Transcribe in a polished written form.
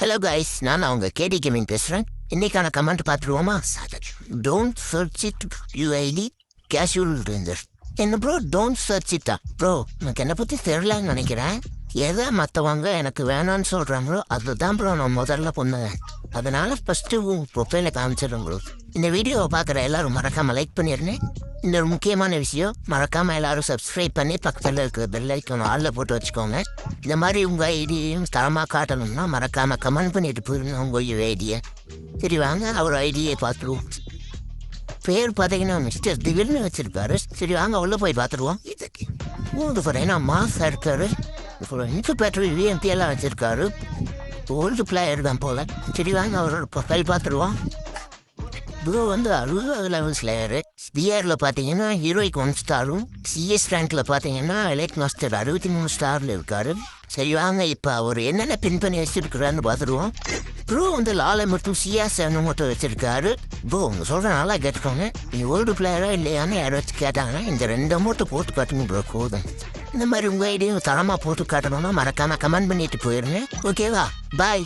Hello guys, நான் அவங்க கேடி gaming பேசுகிறேன். இன்னைக்கான கமெண்ட் பார்த்துருவோமா? Don't search it UID casual ranger. என்ன ப்ரோ டோன்ட் சர்ச் இட்டா? ப்ரோ எனக்கு என்னை பற்றி தெரிலன்னு நினைக்கிறேன். எதை மற்றவங்க எனக்கு வேணான்னு சொல்கிறாங்களோ அதுதான் ப்ரோ நான் முதல்ல பண்ணுவேன். அதனால் ஃபஸ்ட்டு ப்ரொஃபைலை காமிச்சிடுறேன் ப்ரோ. இந்த வீடியோவை பார்க்குற எல்லோரும் மறக்காமல் லைக் பண்ணிடுறேன். இன்னொரு முக்கியமான விஷயம், மறக்காமல் எல்லோரும் சப்ஸ்கிரைப் பண்ணி பக்கத்தில் இருக்கிற பெல் ஐக்கானை ஆளில் போட்டு வச்சுக்கோங்க. இந்த மாதிரி உங்கள் ஐடியையும் தரமாக காட்டணும்னா மறக்காமல் கமெண்ட் பண்ணிட்டு போயிருங்க உங்கள் ஐடியை. சரி வாங்க அவர் ஐடியை பார்த்துருவோம். பேர் பார்த்தீங்கன்னா மிஸ்டர் திவில்னு வச்சுருக்காரு. சரி வாங்க உள்ளே போய் பார்த்துருவோம். இது பார்த்தீங்கன்னா மாசாக இருக்காரு. இன்சுபேட்டரி விஎம்பி எல்லாம் வச்சுருக்காரு. ஓல்டு பிளேயர் தான் போல். சரி வாங்க அவரோட ப்ரொஃபைல் பார்த்துருவோம். ப்ரோ வந்து 60 லெவல் ஸ்லேயரு. டிஆரில் பார்த்தீங்கன்னா ஹீரோய்க்கு 1 ஸ்டாரும், சிஎஸ் ரேங்கில் பார்த்தீங்கன்னா எலைட் மாஸ்டர் 63 ஸ்டாரில் இருக்கார். சரி வாங்க இப்போ அவர் என்னென்ன பின் பண்ணி வச்சுருக்குறான்னு பார்த்துருவோம். ப்ரோ வந்து லாலை மட்டும் சிஎஸ் மட்டும் வச்சுருக்காரு. ப்ரோ உங்க சொல்கிற நல்லா கேட்டுக்கோங்க. நீ ஓல்டு பிளேயரா இல்லையான்னு யாராச்சும் கேட்டாங்கன்னா இந்த 2 அமௌண்ட்டை போட்டு காட்டுங்க ப்ரோ போதும். இந்த மாதிரி உங்கள் ஐடியும் தரமாக போட்டு காட்டணும்னா மறக்காமல் கமெண்ட் பண்ணிட்டு போயிருங்க. ஓகேவா? பாய்.